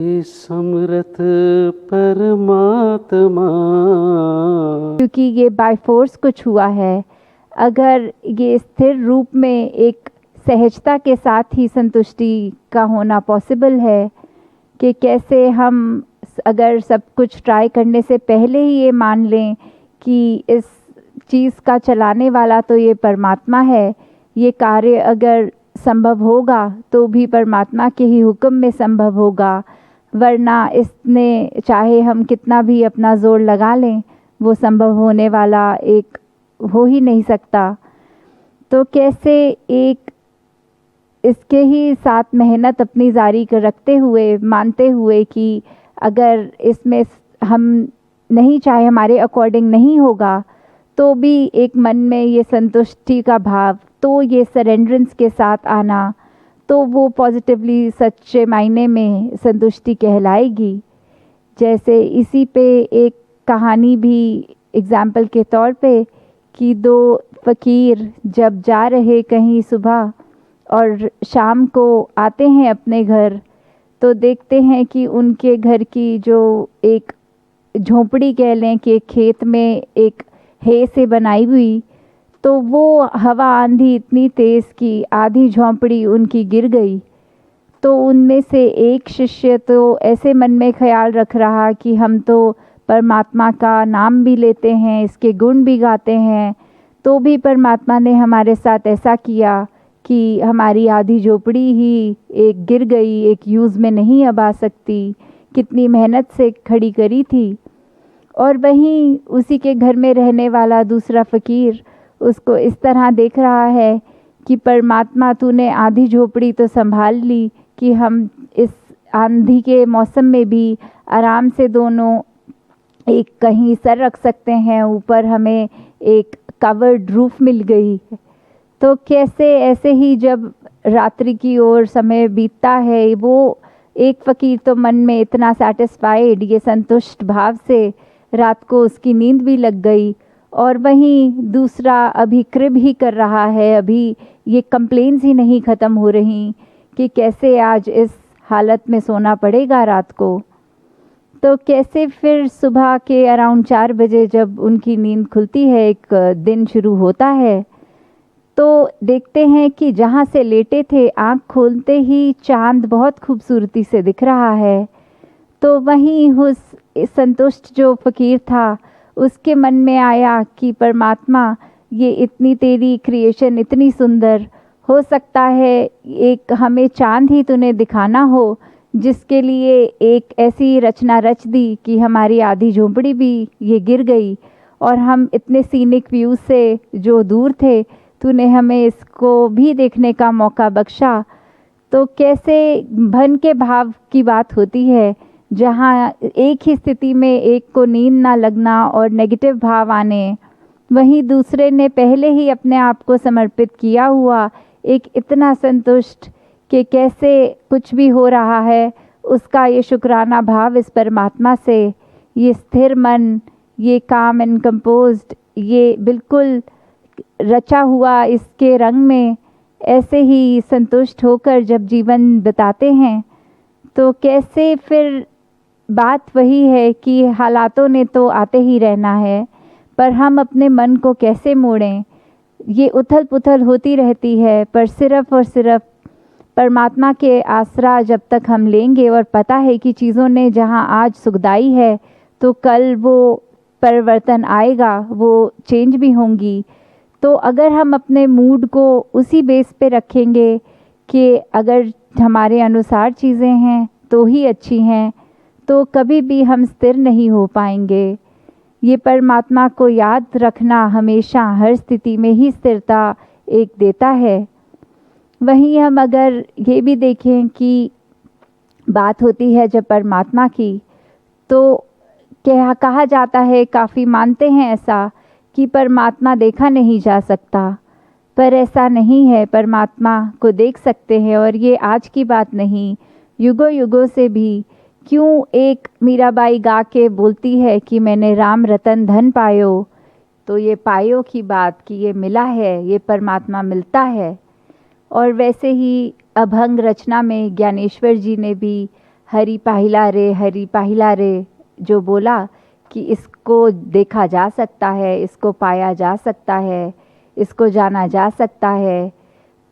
हे समर्थ परमात्मा। क्योंकि ये बाय फोर्स कुछ हुआ है। अगर ये स्थिर रूप में एक सहजता के साथ ही संतुष्टि का होना पॉसिबल है कि कैसे हम अगर सब कुछ ट्राई करने से पहले ही ये मान लें कि इस चीज़ का चलाने वाला तो ये परमात्मा है, ये कार्य अगर संभव होगा तो भी परमात्मा के ही हुक्म में संभव होगा, वरना इसने चाहे हम कितना भी अपना जोर लगा लें वो संभव होने वाला एक हो ही नहीं सकता। तो कैसे एक इसके ही साथ मेहनत अपनी जारी कर रखते हुए, मानते हुए कि अगर इसमें हम नहीं चाहे हमारे अकॉर्डिंग नहीं होगा तो भी एक मन में ये संतुष्टि का भाव, तो ये सरेंडरेंस के साथ आना, तो वो पॉजिटिवली सच्चे मायने में संतुष्टि कहलाएगी। जैसे इसी पे एक कहानी भी एग्जाम्पल के तौर पे कि दो फ़कीर जब जा रहे कहीं सुबह और शाम को आते हैं अपने घर, तो देखते हैं कि उनके घर की जो एक झोंपड़ी कह लें कि खेत में एक हे से बनाई हुई, तो वो हवा आंधी इतनी तेज़ कि आधी झोंपड़ी उनकी गिर गई। तो उनमें से एक शिष्य तो ऐसे मन में ख्याल रख रहा कि हम तो परमात्मा का नाम भी लेते हैं, इसके गुण भी गाते हैं, तो भी परमात्मा ने हमारे साथ ऐसा किया कि हमारी आधी झोपड़ी ही एक गिर गई, एक यूज़ में नहीं अब आ सकती, कितनी मेहनत से खड़ी करी थी। और वहीं उसी के घर में रहने वाला दूसरा फ़कीर उसको इस तरह देख रहा है कि परमात्मा तूने आधी झोपड़ी तो संभाल ली कि हम इस आंधी के मौसम में भी आराम से दोनों एक कहीं सर रख सकते हैं, ऊपर हमें एक कवर्ड रूफ मिल गई। तो कैसे ऐसे ही जब रात्रि की ओर समय बीतता है, वो एक फ़कीर तो मन में इतना सेटिस्फाइड, ये संतुष्ट भाव से रात को उसकी नींद भी लग गई, और वहीं दूसरा अभी क्रिब ही कर रहा है, अभी ये कंप्लेंट्स ही नहीं ख़त्म हो रही कि कैसे आज इस हालत में सोना पड़ेगा रात को। तो कैसे फिर सुबह के अराउंड 4 बजे जब उनकी नींद खुलती है, एक दिन शुरू होता है, तो देखते हैं कि जहाँ से लेटे थे आँख खोलते ही चाँद बहुत खूबसूरती से दिख रहा है। तो वहीं उस संतुष्ट जो फ़कीर था उसके मन में आया कि परमात्मा ये इतनी तेरी क्रिएशन इतनी सुंदर, हो सकता है एक हमें चाँद ही तूने दिखाना हो जिसके लिए एक ऐसी रचना रच दी कि हमारी आधी झोंपड़ी भी ये गिर गई, और हम इतने सीनिक व्यू से जो दूर थे तूने हमें इसको भी देखने का मौका बख्शा। तो कैसे भन के भाव की बात होती है, जहाँ एक ही स्थिति में एक को नींद ना लगना और नेगेटिव भाव आने, वहीं दूसरे ने पहले ही अपने आप को समर्पित किया हुआ एक इतना संतुष्ट कि कैसे कुछ भी हो रहा है उसका ये शुक्राना भाव इस परमात्मा से, ये स्थिर मन, ये काम एंड कंपोज्ड, ये बिल्कुल रचा हुआ इसके रंग में ऐसे ही संतुष्ट होकर जब जीवन बिताते हैं, तो कैसे फिर बात वही है कि हालातों ने तो आते ही रहना है, पर हम अपने मन को कैसे मोड़ें। ये उथल पुथल होती रहती है, पर सिर्फ़ और सिर्फ परमात्मा के आसरा जब तक हम लेंगे और पता है कि चीज़ों ने जहाँ आज सुखदाई है तो कल वो परिवर्तन आएगा, वो चेंज भी होंगी। तो अगर हम अपने मूड को उसी बेस पे रखेंगे कि अगर हमारे अनुसार चीज़ें हैं तो ही अच्छी हैं, तो कभी भी हम स्थिर नहीं हो पाएंगे। ये परमात्मा को याद रखना हमेशा हर स्थिति में ही स्थिरता एक देता है। वहीं हम अगर ये भी देखें कि बात होती है जब परमात्मा की, तो कहा जाता है, काफ़ी मानते हैं ऐसा कि परमात्मा देखा नहीं जा सकता, पर ऐसा नहीं है, परमात्मा को देख सकते हैं। और ये आज की बात नहीं, युगों युगों से भी क्यों एक मीराबाई गा के बोलती है कि मैंने राम रतन धन पायो, तो ये पायो की बात कि ये मिला है, ये परमात्मा मिलता है। और वैसे ही अभंग रचना में ज्ञानेश्वर जी ने भी हरि पाहिला रे जो बोला कि इसको देखा जा सकता है, इसको पाया जा सकता है, इसको जाना जा सकता है,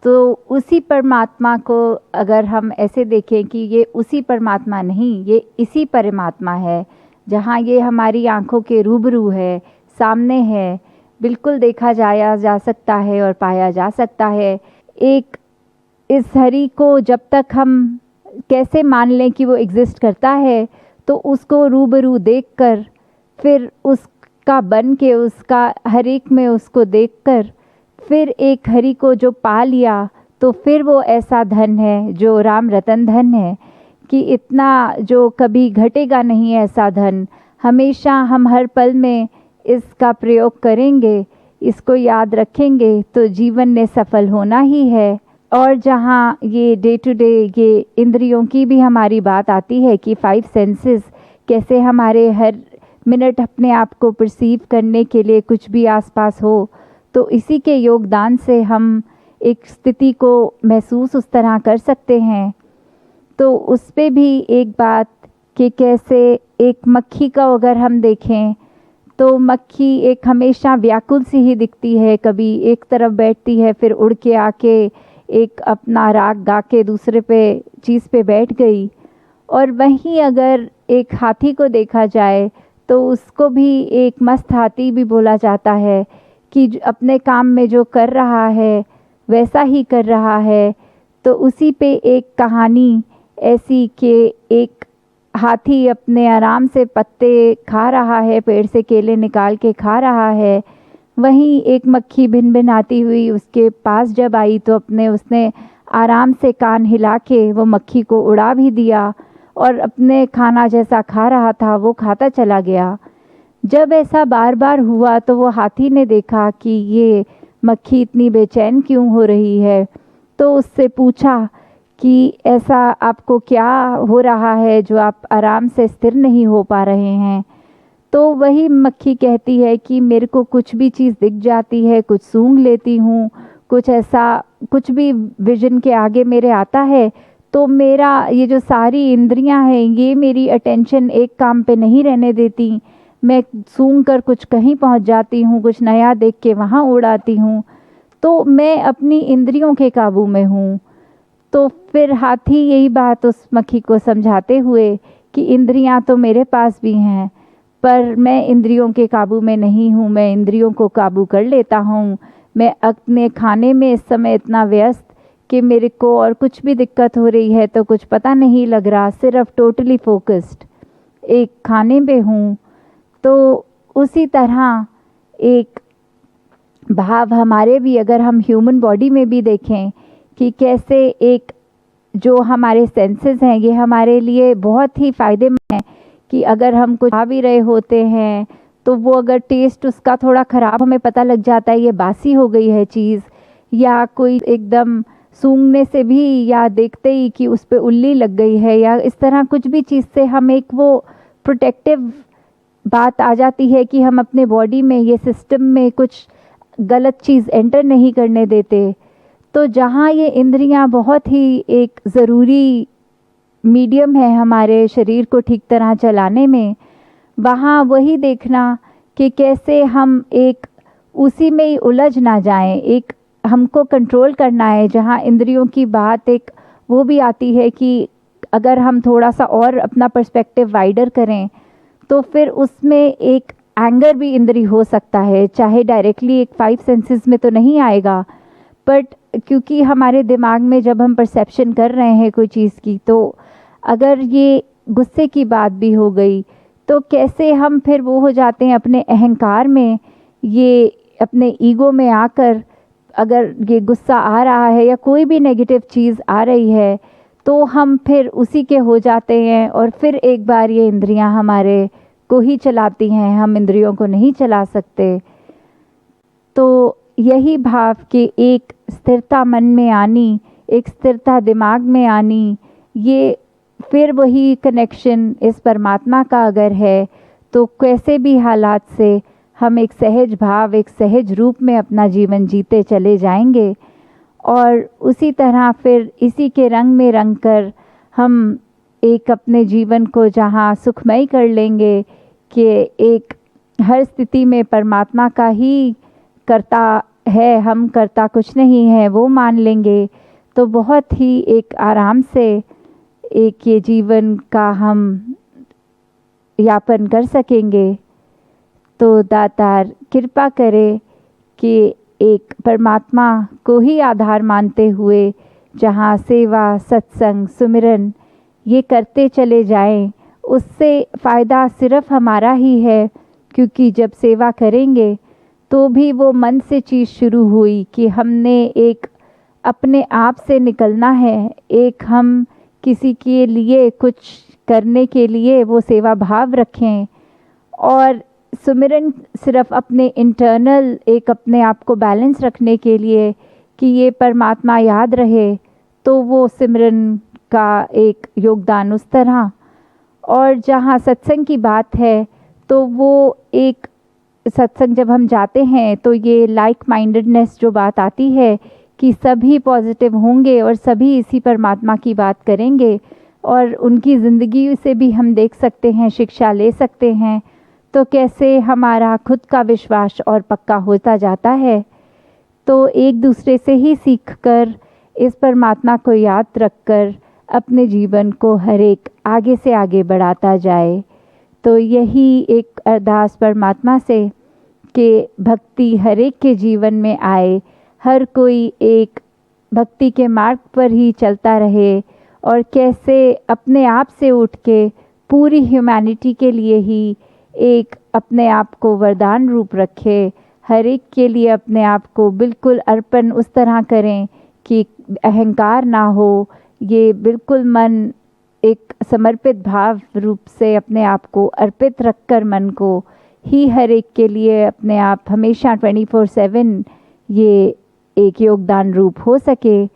तो उसी परमात्मा को अगर हम ऐसे देखें कि ये उसी परमात्मा नहीं, ये इसी परमात्मा है, जहाँ ये हमारी आँखों के रूबरू है, सामने है, बिल्कुल देखा जाया जा सकता है और पाया जा सकता है। एक इस हरि को जब तक हम कैसे मान लें कि वो एग्जिस्ट करता है, तो उसको रूबरू देखकर, फिर उसका बन के, उसका हर एक में उसको देखकर, फिर एक हरि को जो पा लिया, तो फिर वो ऐसा धन है जो राम रतन धन है कि इतना जो कभी घटेगा नहीं ऐसा धन। हमेशा हम हर पल में इसका प्रयोग करेंगे, इसको याद रखेंगे, तो जीवन ने सफल होना ही है। और जहाँ ये डे टू डे ये इंद्रियों की भी हमारी बात आती है कि 5 सेंसेस कैसे हमारे हर मिनट अपने आप को परसीव करने के लिए कुछ भी आसपास हो, तो इसी के योगदान से हम एक स्थिति को महसूस उस तरह कर सकते हैं। तो उस पे भी एक बात कि कैसे एक मक्खी का अगर हम देखें, तो मक्खी एक हमेशा व्याकुल सी ही दिखती है, कभी एक तरफ बैठती है, फिर उड़ के आके एक अपना राग गा के दूसरे पे चीज़ पे बैठ गई। और वहीं अगर एक हाथी को देखा जाए, तो उसको भी एक मस्त हाथी भी बोला जाता है कि अपने काम में जो कर रहा है वैसा ही कर रहा है। तो उसी पे एक कहानी ऐसी कि एक हाथी अपने आराम से पत्ते खा रहा है, पेड़ से केले निकाल के खा रहा है, वहीं एक मक्खी भिन भिन आती हुई उसके पास जब आई, तो उसने आराम से कान हिला के वो मक्खी को उड़ा भी दिया और अपने खाना जैसा खा रहा था वो खाता चला गया। जब ऐसा बार बार हुआ, तो वो हाथी ने देखा कि ये मक्खी इतनी बेचैन क्यों हो रही है, तो उससे पूछा कि ऐसा आपको क्या हो रहा है जो आप आराम से स्थिर नहीं हो पा रहे हैं। तो वही मक्खी कहती है कि मेरे को कुछ भी चीज़ दिख जाती है, कुछ सूंघ लेती हूँ, कुछ ऐसा कुछ भी विजन के आगे मेरे आता है, तो मेरा ये जो सारी इंद्रियां हैं ये मेरी अटेंशन एक काम पे नहीं रहने देती। मैं सूंघ कर कुछ कहीं पहुंच जाती हूँ, कुछ नया देख के वहाँ उड़ाती हूँ, तो मैं अपनी इंद्रियों के काबू में हूँ। तो फिर हाथी यही बात उस मक्खी को समझाते हुए कि इंद्रियां तो मेरे पास भी हैं, पर मैं इंद्रियों के काबू में नहीं हूँ, मैं इंद्रियों को काबू कर लेता हूँ। मैं अपने खाने में इस समय इतना व्यस्त कि मेरे को और कुछ भी दिक्कत हो रही है तो कुछ पता नहीं लग रहा, सिर्फ टोटली फोकस्ड एक खाने पे हूँ। तो उसी तरह एक भाव हमारे भी, अगर हम ह्यूमन बॉडी में भी देखें कि कैसे एक जो हमारे सेंसेस हैं ये हमारे लिए बहुत ही फ़ायदेमंद हैं कि अगर हम कुछ खा भी रहे होते हैं, तो वो अगर टेस्ट उसका थोड़ा ख़राब हमें पता लग जाता है, ये बासी हो गई है चीज़, या कोई एकदम सूंघने से भी या देखते ही कि उस पर उल्ली लग गई है, या इस तरह कुछ भी चीज़ से हम एक वो प्रोटेक्टिव बात आ जाती है कि हम अपने बॉडी में ये सिस्टम में कुछ गलत चीज़ एंटर नहीं करने देते। तो जहाँ ये इंद्रियां बहुत ही एक ज़रूरी मीडियम है हमारे शरीर को ठीक तरह चलाने में, वहाँ वही देखना कि कैसे हम एक उसी में ही उलझ ना जाएं। एक हमको कंट्रोल करना है, जहाँ इंद्रियों की बात एक वो भी आती है कि अगर हम थोड़ा सा और अपना पर्सपेक्टिव वाइडर करें, तो फिर उसमें एक एंगर भी इंद्री हो सकता है, चाहे डायरेक्टली एक 5 सेंसेस में तो नहीं आएगा, बट क्योंकि हमारे दिमाग में जब हम परसेप्शन कर रहे हैं कोई चीज़ की, तो अगर ये गुस्से की बात भी हो गई, तो कैसे हम फिर वो हो जाते हैं अपने अहंकार में, ये अपने ईगो में आकर अगर ये गुस्सा आ रहा है या कोई भी नेगेटिव चीज़ आ रही है, तो हम फिर उसी के हो जाते हैं और फिर एक बार ये इंद्रियां हमारे को ही चलाती हैं, हम इंद्रियों को नहीं चला सकते। तो यही भाव कि एक स्थिरता मन में आनी, एक स्थिरता दिमाग में आनी, ये फिर वही कनेक्शन इस परमात्मा का अगर है, तो कैसे भी हालात से हम एक सहज भाव, एक सहज रूप में अपना जीवन जीते चले जाएंगे। और उसी तरह फिर इसी के रंग में रंग कर हम एक अपने जीवन को जहाँ सुखमय कर लेंगे कि एक हर स्थिति में परमात्मा का ही करता है, हम करता कुछ नहीं है, वो मान लेंगे, तो बहुत ही एक आराम से एक ये जीवन का हम यापन कर सकेंगे। तो दातार कृपा करे कि एक परमात्मा को ही आधार मानते हुए जहाँ सेवा, सत्संग, सुमिरन ये करते चले जाएं, उससे फ़ायदा सिर्फ हमारा ही है, क्योंकि जब सेवा करेंगे तो भी वो मन से चीज़ शुरू हुई कि हमने एक अपने आप से निकलना है, एक हम किसी के लिए कुछ करने के लिए वो सेवा भाव रखें, और सुमिरन सिर्फ अपने इंटरनल एक अपने आप को बैलेंस रखने के लिए कि ये परमात्मा याद रहे, तो वो सिमरन का एक योगदान उस तरह। और जहाँ सत्संग की बात है तो वो एक सत्संग जब हम जाते हैं तो ये लाइक माइंडेडनेस जो बात आती है कि सभी पॉजिटिव होंगे और सभी इसी परमात्मा की बात करेंगे और उनकी ज़िंदगी से भी हम देख सकते हैं, शिक्षा ले सकते हैं, तो कैसे हमारा खुद का विश्वास और पक्का होता जाता है। तो एक दूसरे से ही सीखकर इस परमात्मा को याद रखकर अपने जीवन को हर एक आगे से आगे बढ़ाता जाए। तो यही एक अरदास परमात्मा से कि भक्ति हर एक के जीवन में आए, हर कोई एक भक्ति के मार्ग पर ही चलता रहे और कैसे अपने आप से उठ के पूरी ह्यूमैनिटी के लिए ही एक अपने आप को वरदान रूप रखे, हर एक के लिए अपने आप को बिल्कुल अर्पण उस तरह करें कि अहंकार ना हो, ये बिल्कुल मन एक समर्पित भाव रूप से अपने आप को अर्पित रखकर मन को ही हर एक के लिए अपने आप हमेशा 24/7 ये एक योगदान रूप हो सके।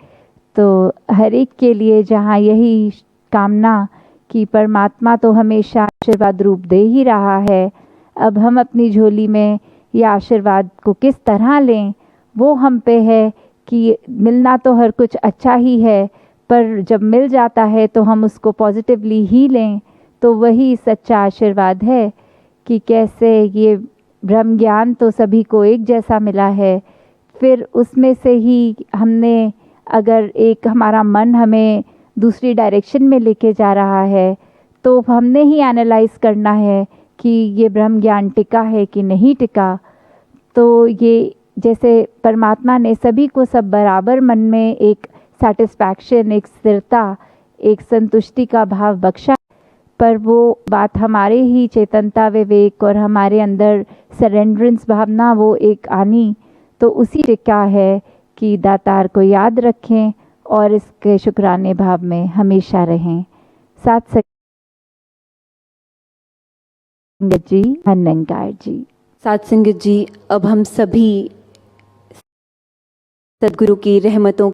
तो हर एक के लिए जहाँ यही कामना कि परमात्मा तो हमेशा आशीर्वाद रूप दे ही रहा है, अब हम अपनी झोली में ये आशीर्वाद को किस तरह लें वो हम पे है कि मिलना तो हर कुछ अच्छा ही है, पर जब मिल जाता है तो हम उसको पॉजिटिवली ही लें, तो वही सच्चा आशीर्वाद है कि कैसे ये ब्रह्म ज्ञान तो सभी को एक जैसा मिला है, फिर उसमें से ही हमने अगर एक हमारा मन हमें दूसरी डायरेक्शन में लेके जा रहा है तो हमने ही एनालाइज करना है कि ये ब्रह्म ज्ञान टिका है कि नहीं टिका। तो ये जैसे परमात्मा ने सभी को सब बराबर मन में एक सेटिस्फैक्शन, एक स्थिरता, एक संतुष्टि का भाव बख्शा, पर वो बात हमारे ही चेतनता, विवेक और हमारे अंदर सरेंडरेंस भावना वो एक आनी, तो उसी टिका है कि दातार को याद रखें और इसके शुक्राने भाव में हमेशा रहें। साथ संगत जी, हन्नंकार जी, साथ संगत जी, अब हम सभी सद्गुरु की रहमतों